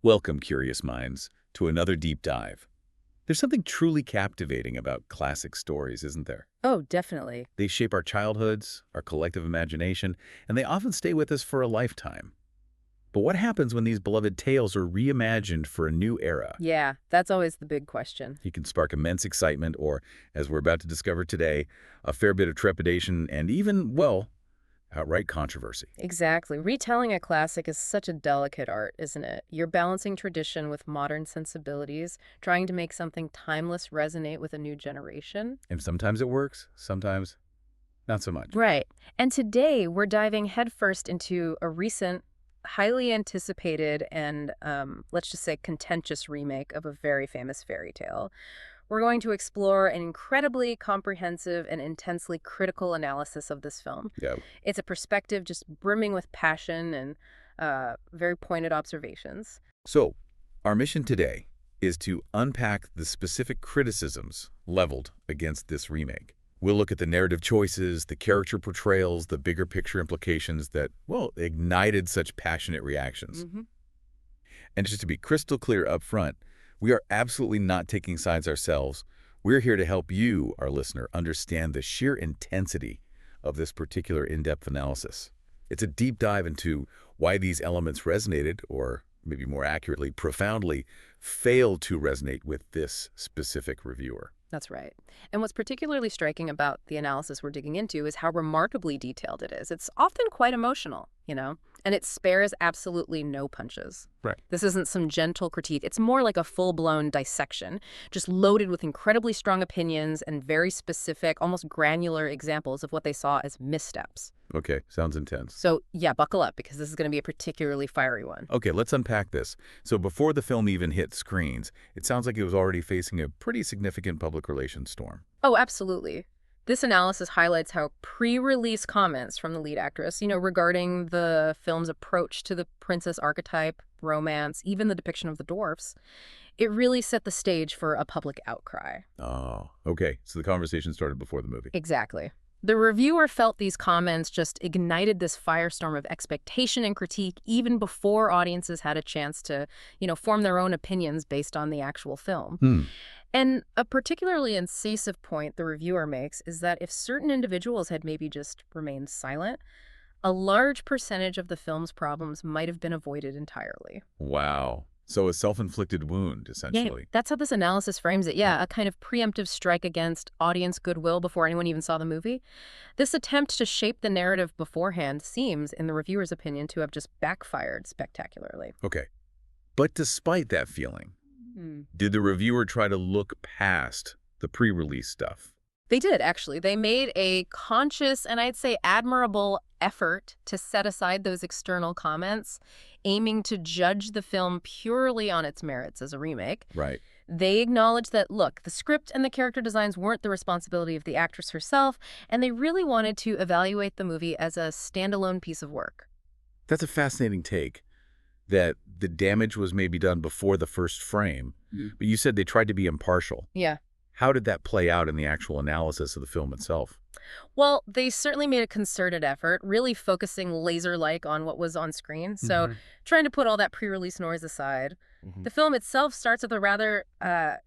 Welcome, curious minds, to another deep dive. There's something truly captivating about classic stories, isn't there? Oh, definitely. They shape our childhoods, our collective imagination, and they often stay with us for a lifetime. But what happens when these beloved tales are reimagined for a new era? Yeah, that's always the big question. It can spark immense excitement or, as we're about to discover today, a fair bit of trepidation and even, well, outright controversy. Exactly. Retelling a classic is such a delicate art, isn't it? You're balancing tradition with modern sensibilities, trying to make something timeless resonate with a new generation. And sometimes it works, sometimes not so much. Right. And today we're diving headfirst into a recent, highly anticipated and, let's just say, contentious remake of a very famous fairy tale. We're going to explore an incredibly comprehensive and intensely critical analysis of this film. Yeah. It's a perspective just brimming with passion and very pointed observations. So, our mission today is to unpack the specific criticisms leveled against this remake. We'll look at the narrative choices, the character portrayals, the bigger picture implications that, well, ignited such passionate reactions. And just to be crystal clear up front, we are absolutely not taking sides ourselves. We're here to help you, our listener, understand the sheer intensity of this particular in-depth analysis. It's a deep dive into why these elements resonated, or maybe more accurately, profoundly failed to resonate with this specific reviewer. That's right. And what's particularly striking about the analysis we're digging into is how remarkably detailed it is. It's often quite emotional, and it spares absolutely no punches. Right. This isn't some gentle critique. It's more like a full-blown dissection, just loaded with incredibly strong opinions and very specific, almost granular examples of what they saw as missteps. Okay, sounds intense. So, yeah, buckle up because this is going to be a particularly fiery one. Okay, let's unpack this. So before the film even hit screens, it sounds like it was already facing a pretty significant public relations storm. Oh, absolutely. This analysis highlights how pre-release comments from the lead actress, regarding the film's approach to the princess archetype, romance, even the depiction of the dwarfs, it really set the stage for a public outcry. Oh, okay. So the conversation started before the movie. Exactly. The reviewer felt these comments just ignited this firestorm of expectation and critique even before audiences had a chance to, form their own opinions based on the actual film. And a particularly incisive point the reviewer makes is that if certain individuals had maybe just remained silent, a large percentage of the film's problems might have been avoided entirely. Wow. So a self-inflicted wound, Yeah, essentially. that's how this analysis frames it. Yeah, a kind of preemptive strike against audience goodwill before anyone even saw the movie. This attempt to shape the narrative beforehand seems, in the reviewer's opinion, to have just backfired spectacularly. Okay. But despite that feeling, did the reviewer try to look past the pre-release stuff? They did, actually. They made a conscious and I'd say admirable effort to set aside those external comments, aiming to judge the film purely on its merits as a remake. Right. They acknowledged that, look, the script and the character designs weren't the responsibility of the actress herself, and they really wanted to evaluate the movie as a standalone piece of work. That's a fascinating take, that the damage was maybe done before the first frame, but you said they tried to be impartial. Yeah. How did that play out in the actual analysis of the film itself? Well, they certainly made a concerted effort, really focusing laser-like on what was on screen. So trying to put all that pre-release noise aside. The film itself starts with a rather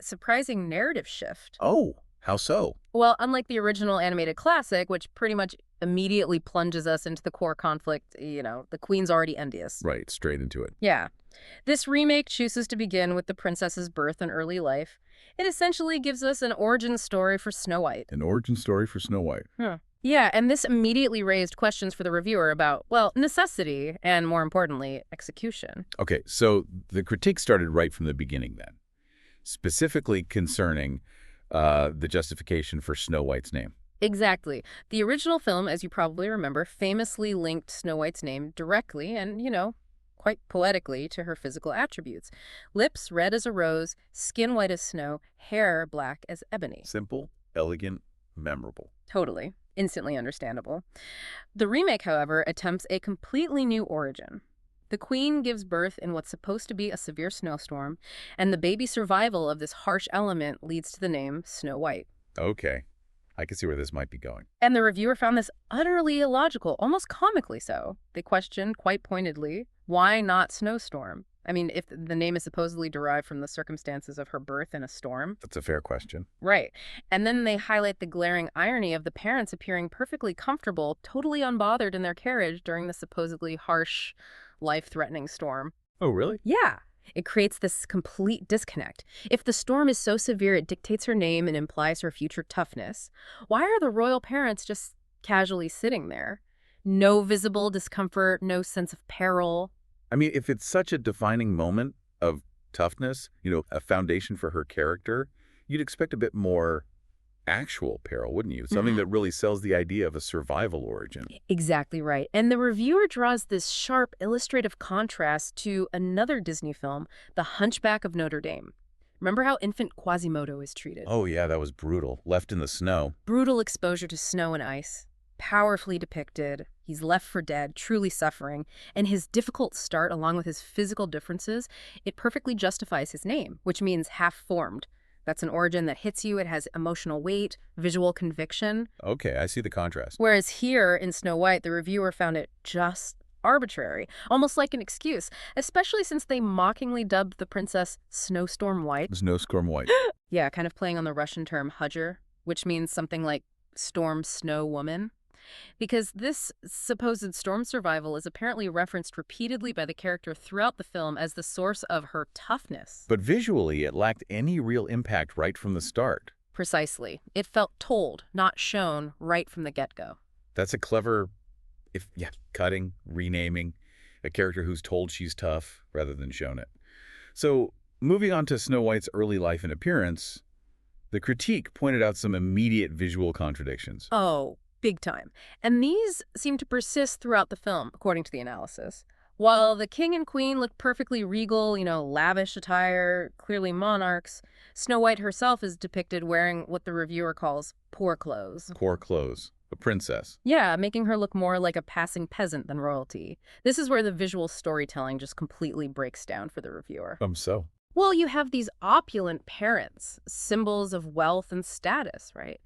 surprising narrative shift. Oh, how so? Well, unlike the original animated classic, which pretty much immediately plunges us into the core conflict, the queen's already envious. Right, straight into it. Yeah. This remake chooses to begin with the princess's birth and early life. It essentially gives us an origin story for Snow White. An origin story for Snow White. Yeah, and this immediately raised questions for the reviewer about, well, necessity and, more importantly, execution. Okay, so the critique started right from the beginning then, specifically concerning the justification for Snow White's name. Exactly. The original film, as you probably remember, famously linked Snow White's name directly and, quite poetically to her physical attributes. Lips red as a rose, skin white as snow, hair black as ebony. Simple, elegant, memorable. Totally. Instantly understandable. The remake, however, attempts a completely new origin. The queen gives birth in what's supposed to be a severe snowstorm, and the baby survival of this harsh element leads to the name Snow White. Okay, I can see where this might be going. And the reviewer found this utterly illogical, almost comically so. They questioned, quite pointedly, why not snowstorm? I mean, if the name is supposedly derived from the circumstances of her birth in a storm. That's a fair question. Right. And then they highlight the glaring irony of the parents appearing perfectly comfortable, totally unbothered in their carriage during the supposedly harsh, life-threatening storm. Oh, really? Yeah. It creates this complete disconnect. If the storm is so severe it dictates her name and implies her future toughness, why are the royal parents just casually sitting there? No visible discomfort, no sense of peril. I mean, if it's such a defining moment of toughness, a foundation for her character, you'd expect a bit more actual peril, wouldn't you? Something that really sells the idea of a survival origin. Exactly right. And the reviewer draws this sharp illustrative contrast to another Disney film, The Hunchback of Notre Dame. Remember how infant Quasimodo is treated? Oh, yeah, that was brutal. Left in the snow. Brutal exposure to snow and ice. Powerfully depicted. He's left for dead, truly suffering. And his difficult start, along with his physical differences, it perfectly justifies his name, which means half-formed. That's an origin that hits you. It has emotional weight, visual conviction. Okay, I see the contrast. Whereas here in Snow White, the reviewer found it just arbitrary, almost like an excuse, especially since they mockingly dubbed the princess Snowstorm White. Snowstorm White. Yeah, kind of playing on the Russian term hudger, which means something like storm snow woman. Because this supposed storm survival is apparently referenced repeatedly by the character throughout the film as the source of her toughness. But visually, it lacked any real impact right from the start. Precisely. It felt told, not shown, right from the get-go. That's a clever, cutting, renaming, a character who's told she's tough rather than shown it. So, moving on to Snow White's early life and appearance, the critique pointed out some immediate visual contradictions. Oh, big time. And these seem to persist throughout the film, according to the analysis. While the king and queen look perfectly regal, lavish attire, clearly monarchs, Snow White herself is depicted wearing what the reviewer calls poor clothes. Poor clothes. A princess. Yeah, making her look more like a passing peasant than royalty. This is where the visual storytelling just completely breaks down for the reviewer. So? Well, you have these opulent parents, symbols of wealth and status, right?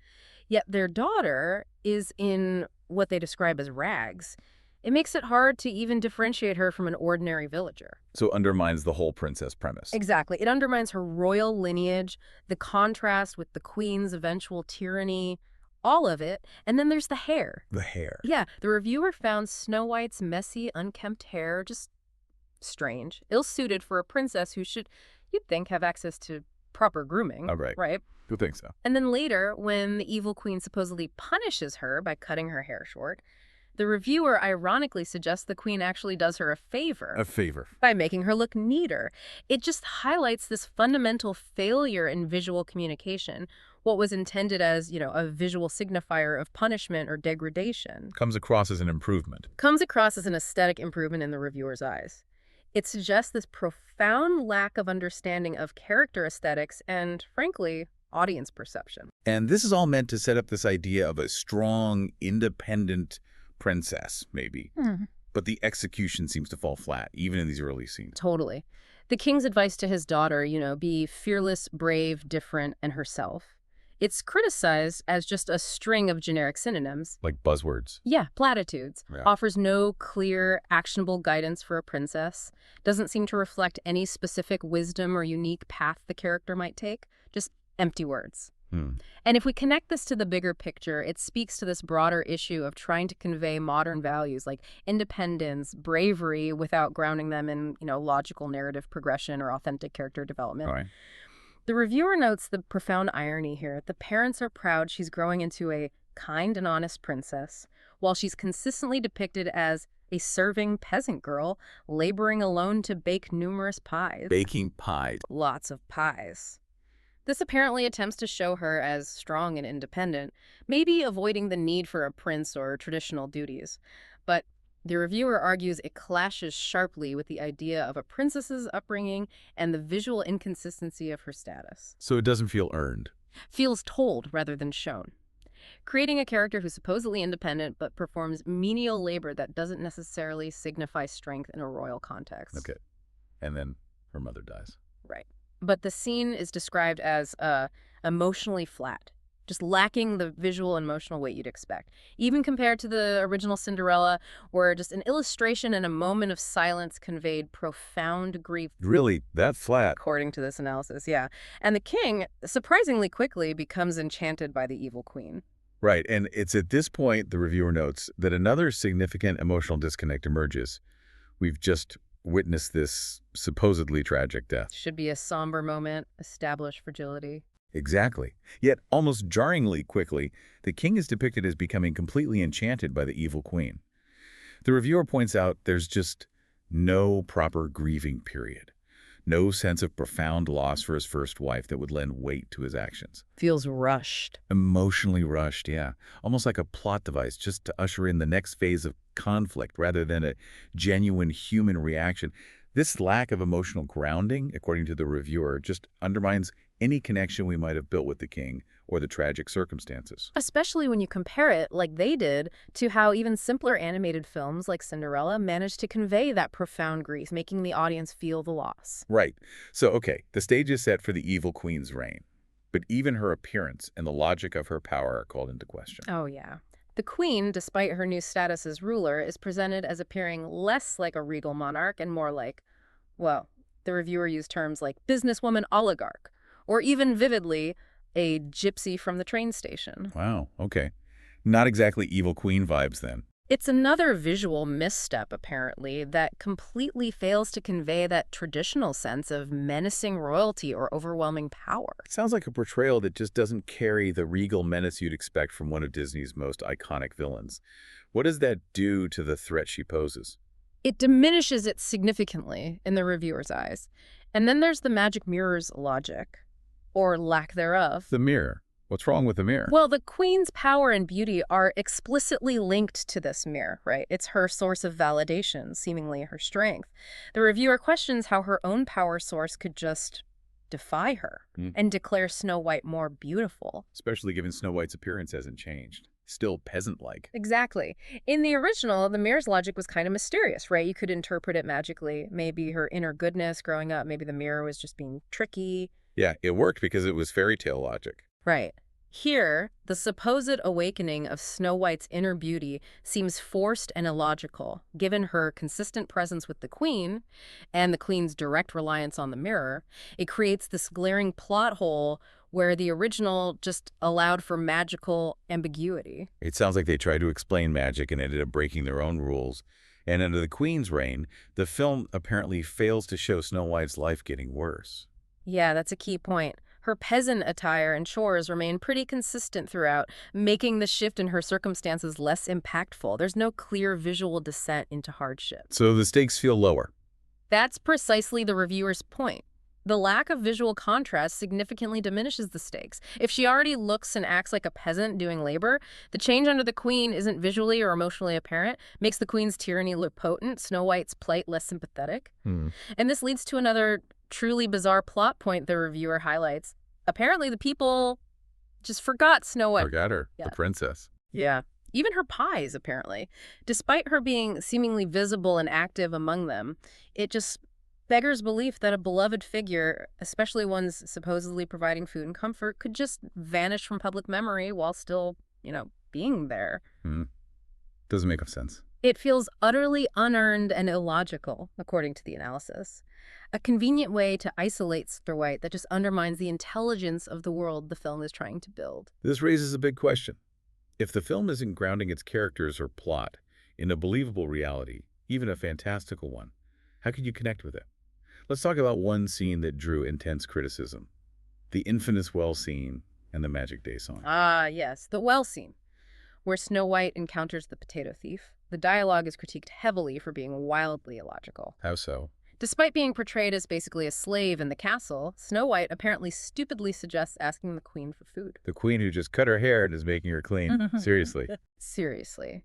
Yet their daughter is in what they describe as rags. It makes it hard to even differentiate her from an ordinary villager. So undermines the whole princess premise. Exactly. It undermines her royal lineage, the contrast with the queen's eventual tyranny, all of it. And then there's the hair. The hair. Yeah, the reviewer found Snow White's messy, unkempt hair just strange, ill-suited for a princess who should, you'd think, have access to proper grooming. Oh, right. Who thinks so? And then later, when the evil queen supposedly punishes her by cutting her hair short, the reviewer ironically suggests the queen actually does her a favor. A favor. By making her look neater. It just highlights this fundamental failure in visual communication, what was intended as, a visual signifier of punishment or degradation. Comes across as an improvement. Comes across as an aesthetic improvement in the reviewer's eyes. It suggests this profound lack of understanding of character aesthetics and, frankly, audience perception. And this is all meant to set up this idea of a strong, independent princess, maybe. But the execution seems to fall flat, even in these early scenes. Totally. The king's advice to his daughter, be fearless, brave, different, and herself. It's criticized as just a string of generic synonyms. Like buzzwords. Yeah, platitudes. Yeah. Offers no clear, actionable guidance for a princess. Doesn't seem to reflect any specific wisdom or unique path the character might take. Just empty words. And if we connect this to the bigger picture, it speaks to this broader issue of trying to convey modern values like independence, bravery, without grounding them in, logical narrative progression or authentic character development. Right. The reviewer notes the profound irony here. The parents are proud she's growing into a kind and honest princess, while she's consistently depicted as a serving peasant girl, laboring alone to bake numerous pies. Baking pies. Lots of pies. This apparently attempts to show her as strong and independent, maybe avoiding the need for a prince or traditional duties. But the reviewer argues it clashes sharply with the idea of a princess's upbringing and the visual inconsistency of her status. So it doesn't feel earned. Feels told rather than shown. Creating a character who's supposedly independent but performs menial labor that doesn't necessarily signify strength in a royal context. Okay. And then her mother dies. Right. But the scene is described as emotionally flat. just lacking the visual and emotional weight you'd expect. Even compared to the original Cinderella, where just an illustration and a moment of silence conveyed profound grief. Really, that flat. According to this analysis, yeah. And the king, surprisingly quickly, becomes enchanted by the evil queen. Right, and it's at this point, the reviewer notes, that another significant emotional disconnect emerges. We've just witnessed this supposedly tragic death. Should be a somber moment, establish fragility. Exactly. Yet, almost jarringly quickly, the king is depicted as becoming completely enchanted by the evil queen. The reviewer points out there's just no proper grieving period. No sense of profound loss for his first wife that would lend weight to his actions. Feels rushed. Emotionally rushed, yeah. Almost like a plot device just to usher in the next phase of conflict rather than a genuine human reaction. This lack of emotional grounding, according to the reviewer, just undermines any connection we might have built with the king or the tragic circumstances. Especially when you compare it, like they did, to how even simpler animated films like Cinderella managed to convey that profound grief, making the audience feel the loss. Right. So, okay, the stage is set for the evil queen's reign. But even her appearance and the logic of her power are called into question. Oh, yeah. The queen, despite her new status as ruler, is presented as appearing less like a regal monarch and more like, well, the reviewer used terms like businesswoman oligarch, or even vividly, a gypsy from the train station. Wow, okay. Not exactly evil queen vibes then. It's another visual misstep, apparently, that completely fails to convey that traditional sense of menacing royalty or overwhelming power. Sounds like a portrayal that just doesn't carry the regal menace you'd expect from one of Disney's most iconic villains. What does that do to the threat she poses? It diminishes it significantly in the reviewer's eyes. And then there's the magic mirror's logic, or lack thereof. The mirror. What's wrong with the mirror? Well, the queen's power and beauty are explicitly linked to this mirror, right? It's her source of validation, seemingly her strength. The reviewer questions how her own power source could just defy her and declare Snow White more beautiful. Especially given Snow White's appearance hasn't changed. Still peasant-like. Exactly. In the original, the mirror's logic was kind of mysterious, right? You could interpret it magically. Maybe her inner goodness growing up, maybe the mirror was just being tricky. Yeah, it worked because it was fairy tale logic. Right. Here, the supposed awakening of Snow White's inner beauty seems forced and illogical, given her consistent presence with the queen and the queen's direct reliance on the mirror. It creates this glaring plot hole where the original just allowed for magical ambiguity. It sounds like they tried to explain magic and ended up breaking their own rules. And under the queen's reign, the film apparently fails to show Snow White's life getting worse. Yeah, that's a key point. Her peasant attire and chores remain pretty consistent throughout, making the shift in her circumstances less impactful. There's no clear visual descent into hardship. So the stakes feel lower. That's precisely the reviewer's point. The lack of visual contrast significantly diminishes the stakes. If she already looks and acts like a peasant doing labor, the change under the queen isn't visually or emotionally apparent, makes the queen's tyranny look potent, Snow White's plight less sympathetic. And this leads to another truly bizarre plot point the reviewer highlights. Apparently the people just forgot Snow White. Forgot her, Yeah. the princess. Yeah. Even her pies, apparently. Despite her being seemingly visible and active among them, it just beggars belief that a beloved figure, especially ones supposedly providing food and comfort, could just vanish from public memory while still, being there. Doesn't make sense. It feels utterly unearned and illogical, according to the analysis. A convenient way to isolate Snow White that just undermines the intelligence of the world the film is trying to build. This raises a big question. If the film isn't grounding its characters or plot in a believable reality, even a fantastical one, how could you connect with it? Let's talk about one scene that drew intense criticism. The infamous well scene and the Magic Day song. Ah, yes, the well scene, where Snow White encounters the potato thief. The dialogue is critiqued heavily for being wildly illogical. How so? Despite being portrayed as basically a slave in the castle, Snow White apparently stupidly suggests asking the queen for food. The queen who just cut her hair and is making her clean. Seriously. Seriously.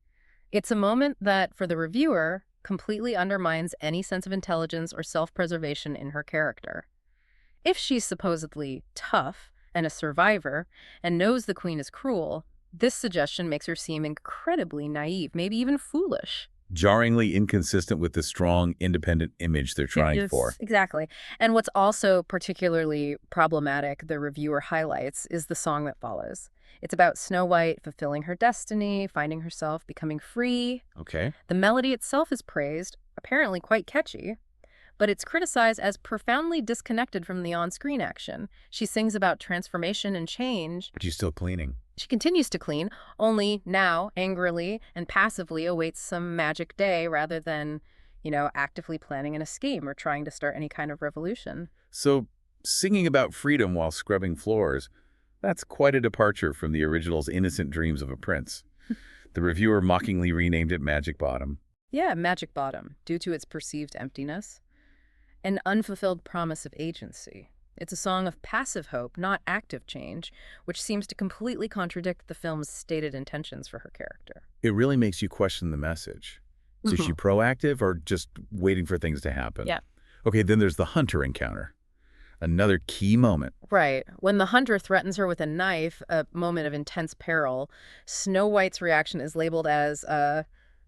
It's a moment that, for the reviewer, completely undermines any sense of intelligence or self-preservation in her character. If she's supposedly tough and a survivor and knows the queen is cruel, this suggestion makes her seem incredibly naive, maybe even foolish. Jarringly inconsistent with the strong, independent image they're trying for. Exactly. And what's also particularly problematic, the reviewer highlights, is the song that follows. It's about Snow White fulfilling her destiny, finding herself, becoming free. Okay. The melody itself is praised, apparently quite catchy, but it's criticized as profoundly disconnected from the on-screen action. She sings about transformation and change. But she's still cleaning. She continues to clean, only now angrily and passively awaits some magic day rather than, actively planning an escape or trying to start any kind of revolution. So, singing about freedom while scrubbing floors, that's quite a departure from the original's innocent dreams of a prince. The reviewer mockingly renamed it Magic Bottom. Yeah, Magic Bottom, due to its perceived emptiness. An unfulfilled promise of agency. It's a song of passive hope, not active change, which seems to completely contradict the film's stated intentions for her character. It really makes you question the message. Is she proactive or just waiting for things to happen? Yeah. Okay, then there's the hunter encounter. Another key moment. Right. When the hunter threatens her with a knife, a moment of intense peril, Snow White's reaction is labeled as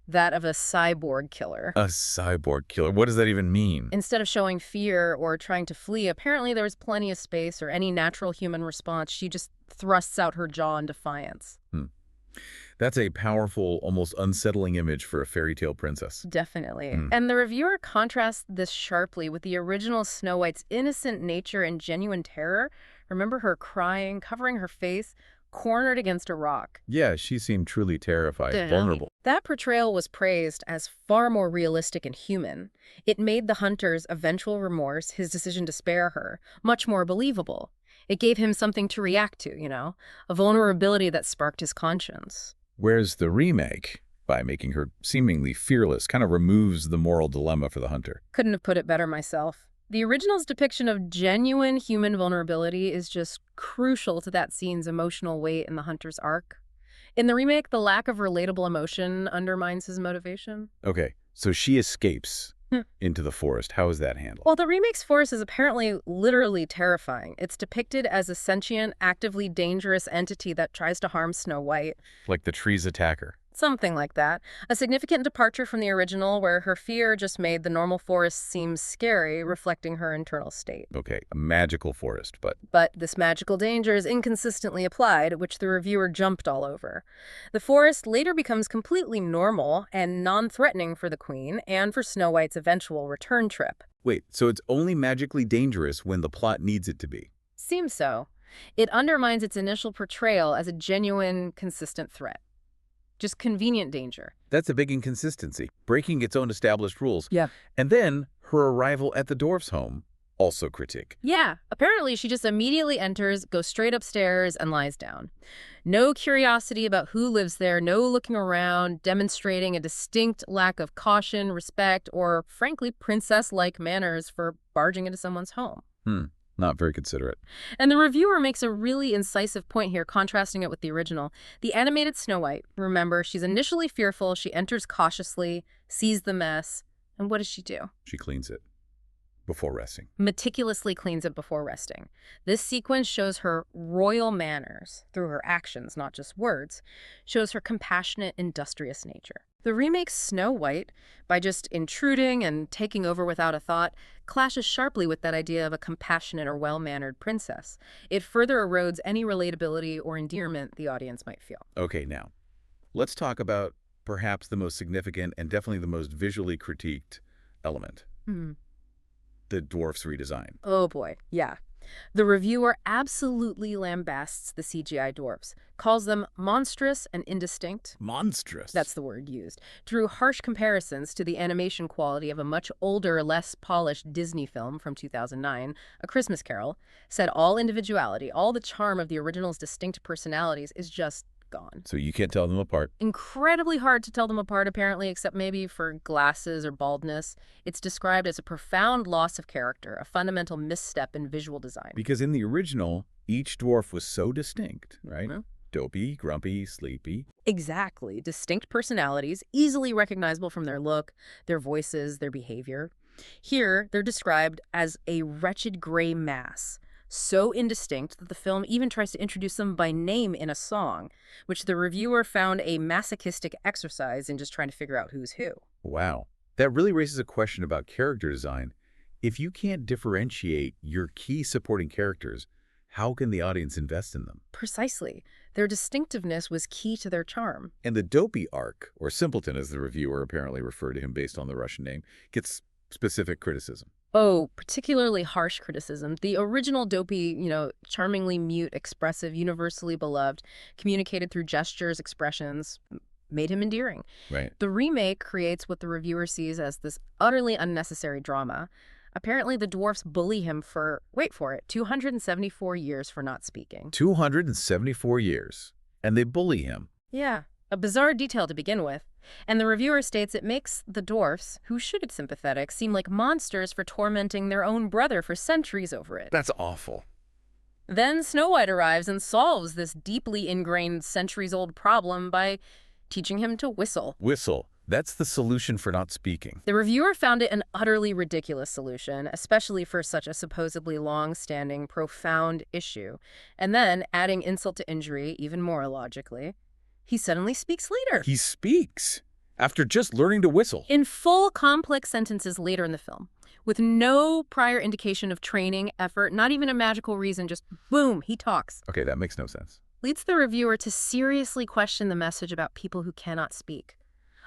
that of a cyborg killer. A cyborg killer. What does that even mean? Instead of showing fear or trying to flee, apparently there was plenty of space or any natural human response. She just thrusts out her jaw in defiance. That's a powerful, almost unsettling image for a fairy tale princess. Definitely. And the reviewer contrasts this sharply with the original Snow White's innocent nature and genuine terror. Remember her crying, covering her face, cornered against a rock. Yeah, she seemed truly terrified, vulnerable. That portrayal was praised as far more realistic and human. It made the hunter's eventual remorse, his decision to spare her, much more believable. It gave him something to react to, a vulnerability that sparked his conscience. Whereas the remake, by making her seemingly fearless, kind of removes the moral dilemma for the hunter. Couldn't have put it better myself. The original's depiction of genuine human vulnerability is just crucial to that scene's emotional weight in the hunter's arc. In the remake, the lack of relatable emotion undermines his motivation. Okay, so she escapes into the forest. How is that handled? Well, the remake's forest is apparently literally terrifying. It's depicted as a sentient, actively dangerous entity that tries to harm Snow White. Like the tree's attacker. Something like that. A significant departure from the original where her fear just made the normal forest seem scary, reflecting her internal state. Okay, a magical forest, but... But this magical danger is inconsistently applied, which the reviewer jumped all over. The forest later becomes completely normal and non-threatening for the Queen and for Snow White's eventual return trip. Wait, so it's only magically dangerous when the plot needs it to be? Seems so. It undermines its initial portrayal as a genuine, consistent threat. Just convenient danger. That's a big inconsistency, breaking its own established rules. Yeah. And then her arrival at the dwarf's home, also critique. Yeah, apparently she just immediately enters, goes straight upstairs, and lies down. No curiosity about who lives there, no looking around, demonstrating a distinct lack of caution, respect, or, frankly, princess-like manners for barging into someone's home. Not very considerate. And the reviewer makes a really incisive point here, contrasting it with the original. The animated Snow White, remember, she's initially fearful, she enters cautiously, sees the mess, and what does she do? She cleans it before resting. Meticulously cleans it before resting. This sequence shows her royal manners through her actions, not just words, shows her compassionate, industrious nature. The remake's Snow White, by just intruding and taking over without a thought, clashes sharply with that idea of a compassionate or well-mannered princess. It further erodes any relatability or endearment the audience might feel. Okay, now, let's talk about perhaps the most significant and definitely the most visually critiqued element. The dwarf's redesign. Oh boy, yeah. The reviewer absolutely lambasts the CGI dwarfs, calls them monstrous and indistinct. Monstrous? That's the word used. Drew harsh comparisons to the animation quality of a much older, less polished Disney film from 2009, A Christmas Carol, said all individuality, all the charm of the original's distinct personalities is just gone. So you can't tell them apart. Incredibly hard to tell them apart, apparently, except maybe for glasses or baldness. It's described as a profound loss of character, a fundamental misstep in visual design. Because in the original, each dwarf was so distinct, right? Dopey, grumpy, sleepy. Exactly. Distinct personalities, easily recognizable from their look, their voices, their behavior. Here, they're described as a wretched gray mass, so indistinct that the film even tries to introduce them by name in a song, which the reviewer found a masochistic exercise in just trying to figure out who's who. Wow. That really raises a question about character design. If you can't differentiate your key supporting characters, how can the audience invest in them? Precisely. Their distinctiveness was key to their charm. And the dopey arc, or simpleton as the reviewer apparently referred to him based on the Russian name, gets specific criticism. Oh, particularly harsh criticism. The original dopey, charmingly mute, expressive, universally beloved, communicated through gestures, expressions, made him endearing. Right. The remake creates what the reviewer sees as this utterly unnecessary drama. Apparently, the dwarfs bully him for, wait for it, 274 years for not speaking. 274 years. And they bully him. Yeah, a bizarre detail to begin with. And the reviewer states it makes the dwarfs, who should be sympathetic, seem like monsters for tormenting their own brother for centuries over it. That's awful. Then Snow White arrives and solves this deeply ingrained centuries-old problem by teaching him to whistle. Whistle. That's the solution for not speaking. The reviewer found it an utterly ridiculous solution, especially for such a supposedly long-standing, profound issue. And then, adding insult to injury, even more illogically, he suddenly speaks later. He speaks after just learning to whistle. In full, complex sentences later in the film, with no prior indication of training, effort, not even a magical reason, just boom, he talks. Okay, that makes no sense. Leads the reviewer to seriously question the message about people who cannot speak.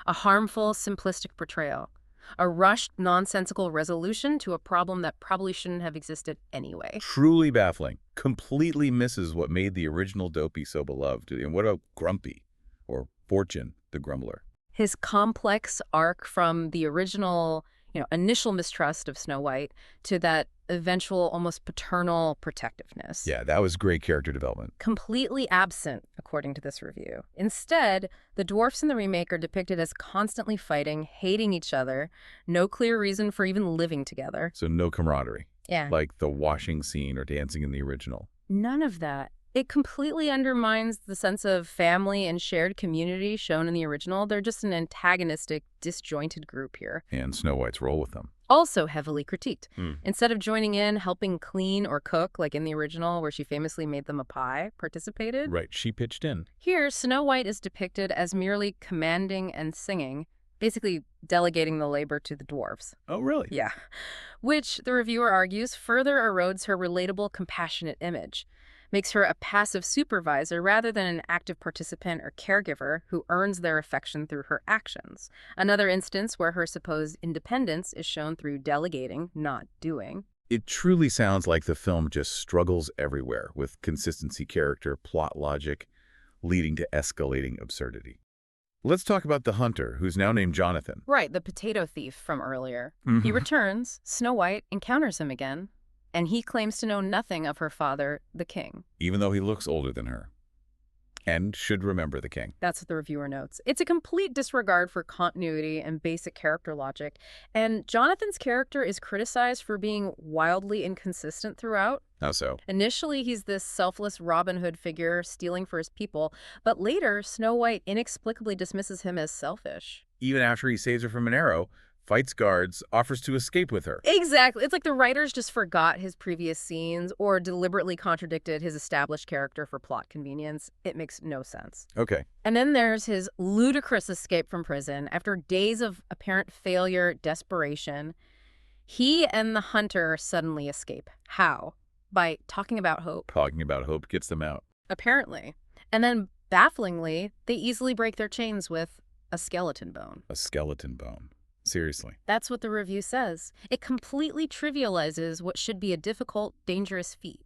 A harmful, simplistic portrayal. A rushed, nonsensical resolution to a problem that probably shouldn't have existed anyway. Truly baffling. Completely misses what made the original Dopey so beloved. And what about Grumpy? Or Fortune, the Grumbler? His complex arc from the original, initial mistrust of Snow White to that eventual, almost paternal protectiveness. Yeah, that was great character development. Completely absent, according to this review. Instead, the dwarfs in the remake are depicted as constantly fighting, hating each other, no clear reason for even living together. So no camaraderie. Yeah. Like the washing scene or dancing in the original. None of that. It completely undermines the sense of family and shared community shown in the original. They're just an antagonistic, disjointed group here. And Snow White's role with them. Also heavily critiqued. Instead of joining in, helping clean or cook, like in the original where she famously made them a pie, participated. Right, she pitched in. Here, Snow White is depicted as merely commanding and singing, basically delegating the labor to the dwarves. Oh, really? Yeah. Which, the reviewer argues, further erodes her relatable, compassionate image. Makes her a passive supervisor rather than an active participant or caregiver who earns their affection through her actions. Another instance where her supposed independence is shown through delegating, not doing. It truly sounds like the film just struggles everywhere with consistency, character, plot logic, leading to escalating absurdity. Let's talk about the hunter, who's now named Jonathan. Right, the potato thief from earlier. Mhm. He returns, Snow White encounters him again, and he claims to know nothing of her father, the king. Even though he looks older than her. And should remember the king. That's what the reviewer notes. It's a complete disregard for continuity and basic character logic, and Jonathan's character is criticized for being wildly inconsistent throughout. How so? Initially, he's this selfless Robin Hood figure stealing for his people, but later, Snow White inexplicably dismisses him as selfish. Even after he saves her from an arrow, fights guards, offers to escape with her. Exactly. It's like the writers just forgot his previous scenes or deliberately contradicted his established character for plot convenience. It makes no sense. Okay. And then there's his ludicrous escape from prison. After days of apparent failure, desperation, he and the hunter suddenly escape. How? By talking about hope. Talking about hope gets them out. Apparently. And then, bafflingly, they easily break their chains with a skeleton bone. A skeleton bone. Seriously. That's what the review says. It completely trivializes what should be a difficult, dangerous feat,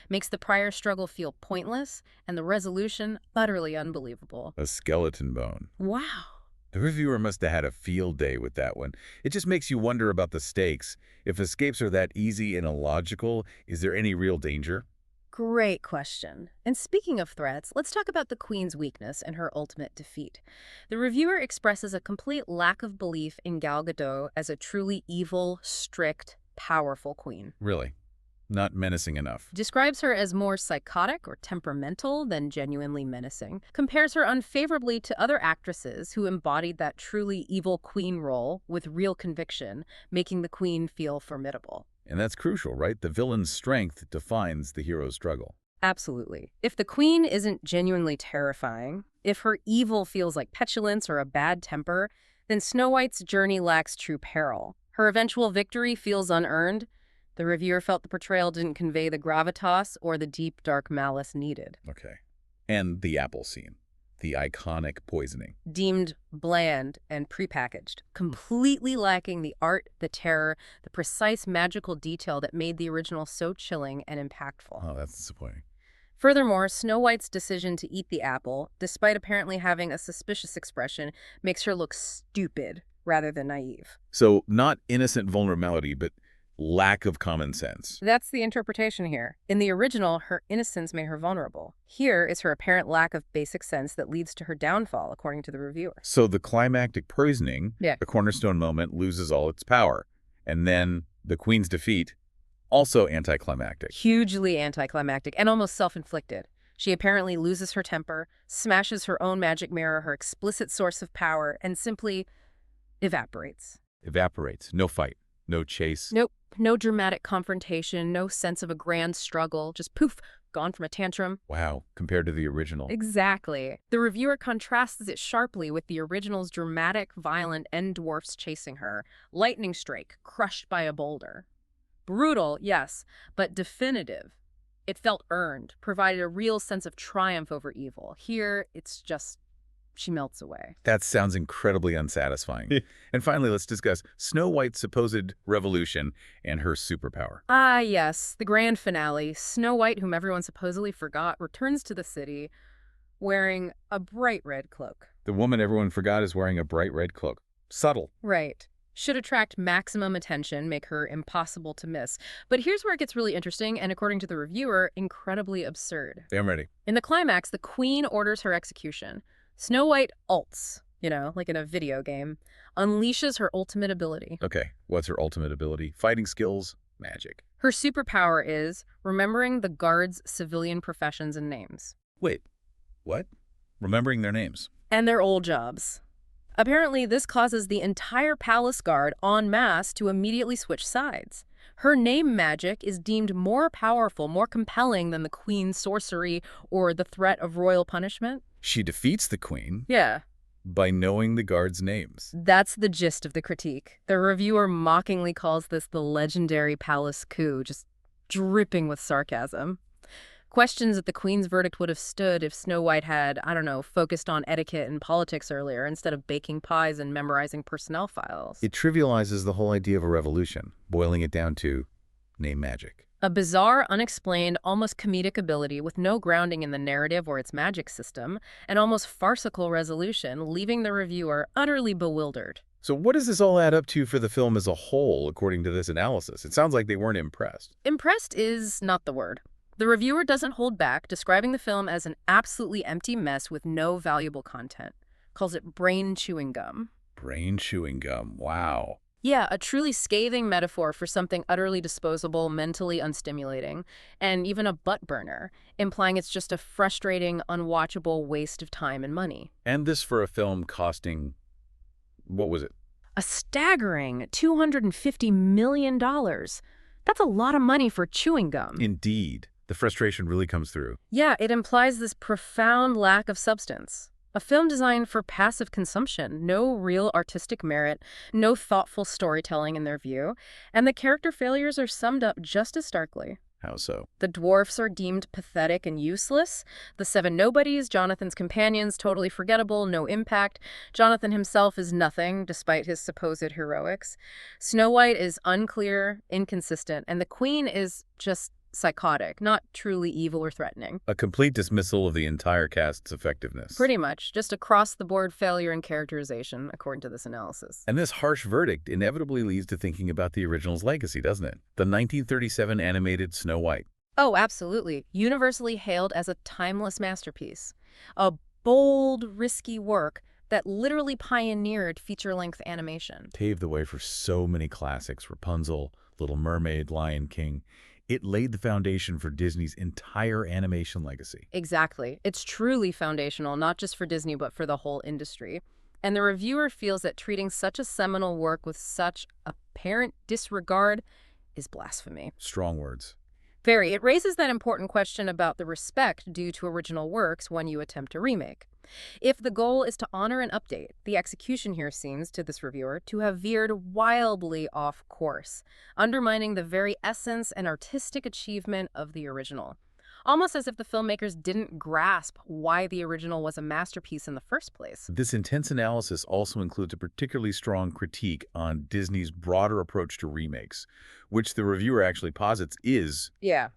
makes the prior struggle feel pointless, and the resolution utterly unbelievable. A skeleton bone. Wow. The reviewer must have had a field day with that one. It just makes you wonder about the stakes. If escapes are that easy and illogical, is there any real danger? Great question. And speaking of threats, let's talk about the Queen's weakness and her ultimate defeat. The reviewer expresses a complete lack of belief in Gal Gadot as a truly evil, strict, powerful queen. Really? Not menacing enough. Describes her as more psychotic or temperamental than genuinely menacing. Compares her unfavorably to other actresses who embodied that truly evil queen role with real conviction, making the queen feel formidable. And that's crucial, right? The villain's strength defines the hero's struggle. Absolutely. If the queen isn't genuinely terrifying, if her evil feels like petulance or a bad temper, then Snow White's journey lacks true peril. Her eventual victory feels unearned, The reviewer felt the portrayal didn't convey the gravitas or the deep, dark malice needed. Okay. And the apple scene, the iconic poisoning. Deemed bland and prepackaged, completely lacking the art, the terror, the precise magical detail that made the original so chilling and impactful. Oh, that's disappointing. Furthermore, Snow White's decision to eat the apple, despite apparently having a suspicious expression, makes her look stupid rather than naive. So not innocent vulnerability, but lack of common sense. That's the interpretation here. In the original, her innocence made her vulnerable. Here is her apparent lack of basic sense that leads to her downfall, according to the reviewer. So the climactic poisoning, Yeah. the cornerstone moment, loses all its power. And then the queen's defeat, also anticlimactic. Hugely anticlimactic and almost self-inflicted. She apparently loses her temper, smashes her own magic mirror, her explicit source of power, and simply evaporates. Evaporates. No fight. No chase. Nope. No dramatic confrontation, no sense of a grand struggle, just poof, gone from a tantrum. Wow, compared to the original. Exactly. The reviewer contrasts it sharply with the original's dramatic, violent end dwarfs chasing her. Lightning strike, crushed by a boulder. Brutal, yes, but definitive. It felt earned, provided a real sense of triumph over evil. Here, it's just, she melts away. That sounds incredibly unsatisfying. And finally, let's discuss Snow White's supposed revolution and her superpower. Ah, yes, the grand finale. Snow White, whom everyone supposedly forgot, returns to the city wearing a bright red cloak. The woman everyone forgot is wearing a bright red cloak. Subtle. Right. Should attract maximum attention, make her impossible to miss. But here's where it gets really interesting and, according to the reviewer, incredibly absurd. I'm ready. In the climax, the queen orders her execution. Snow White ults, like in a video game, unleashes her ultimate ability. Okay, what's her ultimate ability? Fighting skills, magic. Her superpower is remembering the guards' civilian professions and names. Wait, what? Remembering their names. And their old jobs. Apparently, this causes the entire palace guard en masse to immediately switch sides. Her name magic is deemed more powerful, more compelling than the queen's sorcery or the threat of royal punishment. She defeats the queen Yeah. by knowing the guards' names. That's the gist of the critique. The reviewer mockingly calls this the legendary palace coup, just dripping with sarcasm. Questions that the queen's verdict would have stood if Snow White had, focused on etiquette and politics earlier instead of baking pies and memorizing personnel files. It trivializes the whole idea of a revolution, boiling it down to name magic. A bizarre, unexplained, almost comedic ability with no grounding in the narrative or its magic system, an almost farcical resolution, leaving the reviewer utterly bewildered. So what does this all add up to for the film as a whole, according to this analysis? It sounds like they weren't impressed. Impressed is not the word. The reviewer doesn't hold back, describing the film as an absolutely empty mess with no valuable content. Calls it brain chewing gum. Brain chewing gum, wow. Yeah, a truly scathing metaphor for something utterly disposable, mentally unstimulating, and even a butt burner, implying it's just a frustrating, unwatchable waste of time and money. And this for a film costing, what was it? A staggering $250 million. That's a lot of money for chewing gum. Indeed. The frustration really comes through. Yeah, it implies this profound lack of substance. A film designed for passive consumption, no real artistic merit, no thoughtful storytelling in their view, and the character failures are summed up just as starkly. How so? The dwarfs are deemed pathetic and useless. The seven nobodies, Jonathan's companions, totally forgettable, no impact. Jonathan himself is nothing, despite his supposed heroics. Snow White is unclear, inconsistent, and the queen is just psychotic, not truly evil or threatening. A complete dismissal of the entire cast's effectiveness. Pretty much, just across-the-board failure in characterization, according to this analysis. And this harsh verdict inevitably leads to thinking about the original's legacy, doesn't it? The 1937 animated Snow White. Oh, absolutely. Universally hailed as a timeless masterpiece. A bold, risky work that literally pioneered feature-length animation. Paved the way for so many classics: Rapunzel, Little Mermaid, Lion King. It laid the foundation for Disney's entire animation legacy. Exactly. It's truly foundational, not just for Disney, but for the whole industry. And the reviewer feels that treating such a seminal work with such apparent disregard is blasphemy. Strong words. Very. It raises that important question about the respect due to original works when you attempt a remake. If the goal is to honor and update, the execution here seems, to this reviewer, to have veered wildly off course, undermining the very essence and artistic achievement of the original. Almost as if the filmmakers didn't grasp why the original was a masterpiece in the first place. This intense analysis also includes a particularly strong critique on Disney's broader approach to remakes, which the reviewer actually posits is Yeah.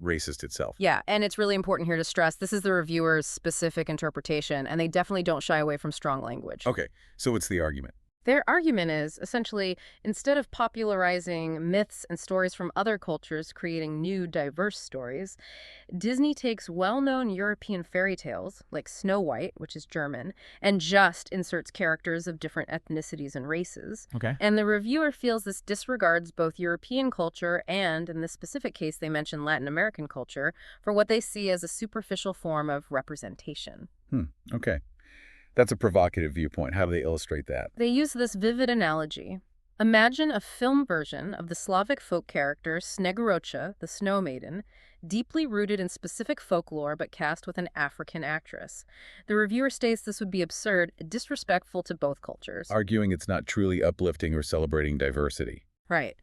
racist itself. Yeah, and it's really important here to stress this is the reviewer's specific interpretation, and they definitely don't shy away from strong language. Okay, so what's the argument? Their argument is, essentially, instead of popularizing myths and stories from other cultures, creating new, diverse stories, Disney takes well-known European fairy tales, like Snow White, which is German, and just inserts characters of different ethnicities and races. Okay. And the reviewer feels this disregards both European culture and, in this specific case, they mention Latin American culture, for what they see as a superficial form of representation. Okay. That's a provocative viewpoint. How do they illustrate that? They use this vivid analogy. Imagine a film version of the Slavic folk character Snegorocha, the Snow Maiden, deeply rooted in specific folklore but cast with an African actress. The reviewer states this would be absurd, disrespectful to both cultures. Arguing it's not truly uplifting or celebrating diversity. Right.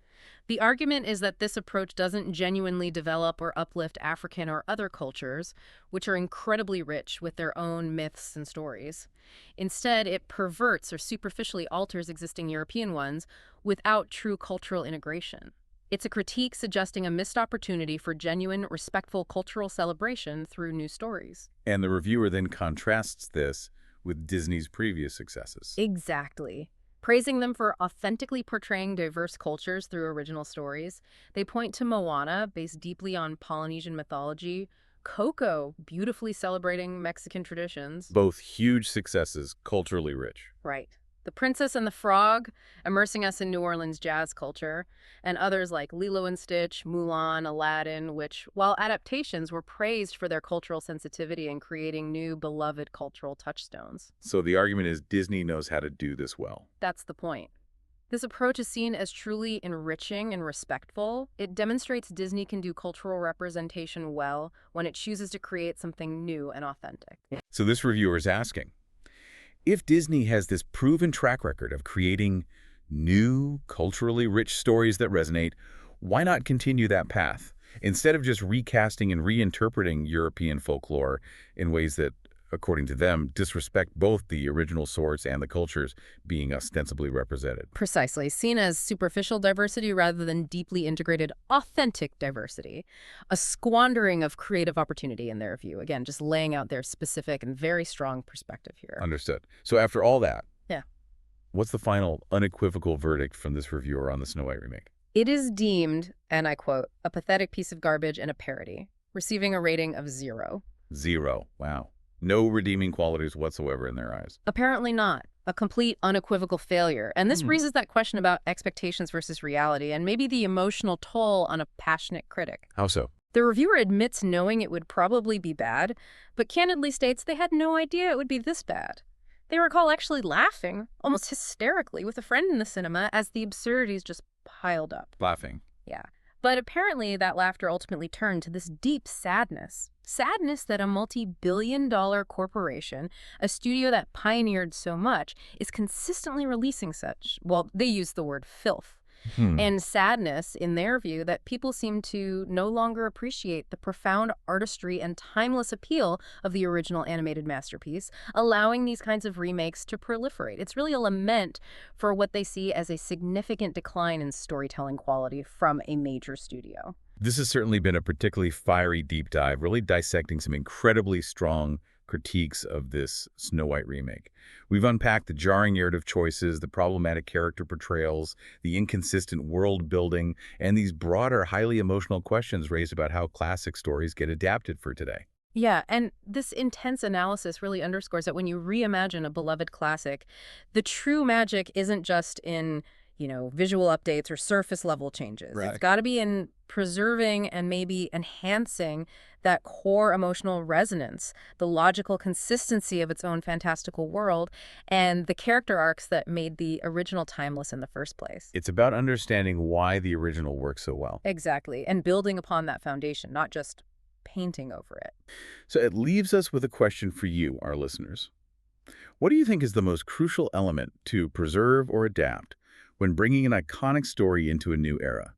The argument is that this approach doesn't genuinely develop or uplift African or other cultures, which are incredibly rich with their own myths and stories. Instead, it perverts or superficially alters existing European ones without true cultural integration. It's a critique suggesting a missed opportunity for genuine, respectful cultural celebration through new stories. And the reviewer then contrasts this with Disney's previous successes. Exactly. Praising them for authentically portraying diverse cultures through original stories, they point to Moana, based deeply on Polynesian mythology, Coco, beautifully celebrating Mexican traditions. Both huge successes, culturally rich. Right. The Princess and the Frog, immersing us in New Orleans jazz culture, and others like Lilo and Stitch, Mulan, Aladdin, which, while adaptations, were praised for their cultural sensitivity and creating new, beloved cultural touchstones. So the argument is Disney knows how to do this well. That's the point. This approach is seen as truly enriching and respectful. It demonstrates Disney can do cultural representation well when it chooses to create something new and authentic. So this reviewer is asking, if Disney has this proven track record of creating new, culturally rich stories that resonate, why not continue that path? Instead of just recasting and reinterpreting European folklore in ways that, according to them, disrespect both the original source and the cultures being ostensibly represented. Precisely, seen as superficial diversity rather than deeply integrated, authentic diversity. A squandering of creative opportunity in their view. Again, just laying out their specific and very strong perspective here. Understood. So after all that, Yeah. what's the final unequivocal verdict from this reviewer on the Snow White remake? It is deemed, and I quote, a pathetic piece of garbage and a parody, receiving a rating of 0. 0. Wow. No redeeming qualities whatsoever in their eyes. Apparently not. A complete, unequivocal failure. And this raises that question about expectations versus reality and maybe the emotional toll on a passionate critic. How so? The reviewer admits knowing it would probably be bad, but candidly states they had no idea it would be this bad. They recall actually laughing, almost hysterically, with a friend in the cinema as the absurdities just piled up. Laughing. Yeah. But apparently that laughter ultimately turned to this deep sadness. Sadness that a multi-billion-dollar corporation, a studio that pioneered so much, is consistently releasing such, well, they use the word filth. And sadness, in their view, that people seem to no longer appreciate the profound artistry and timeless appeal of the original animated masterpiece, allowing these kinds of remakes to proliferate. It's really a lament for what they see as a significant decline in storytelling quality from a major studio. This has certainly been a particularly fiery deep dive, really dissecting some incredibly strong critiques of this Snow White remake. We've unpacked the jarring narrative choices, the problematic character portrayals, the inconsistent world building, and these broader, highly emotional questions raised about how classic stories get adapted for today. Yeah, and this intense analysis really underscores that when you reimagine a beloved classic, the true magic isn't just in visual updates or surface level changes. It's Right. got to be in preserving and maybe enhancing that core emotional resonance, the logical consistency of its own fantastical world, and the character arcs that made the original timeless in the first place. It's about understanding why the original works so well. Exactly. And building upon that foundation, not just painting over it. So it leaves us with a question for you, our listeners. What do you think is the most crucial element to preserve or adapt when bringing an iconic story into a new era?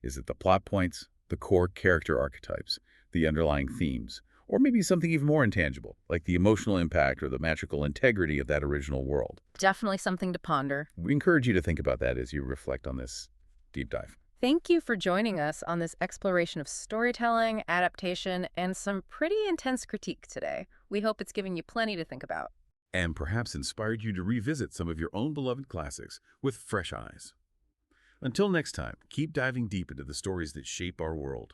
Is it the plot points, the core character archetypes, the underlying themes, or maybe something even more intangible, like the emotional impact or the magical integrity of that original world? Definitely something to ponder. We encourage you to think about that as you reflect on this deep dive. Thank you for joining us on this exploration of storytelling, adaptation, and some pretty intense critique today. We hope it's giving you plenty to think about. And perhaps inspired you to revisit some of your own beloved classics with fresh eyes. Until next time, keep diving deep into the stories that shape our world.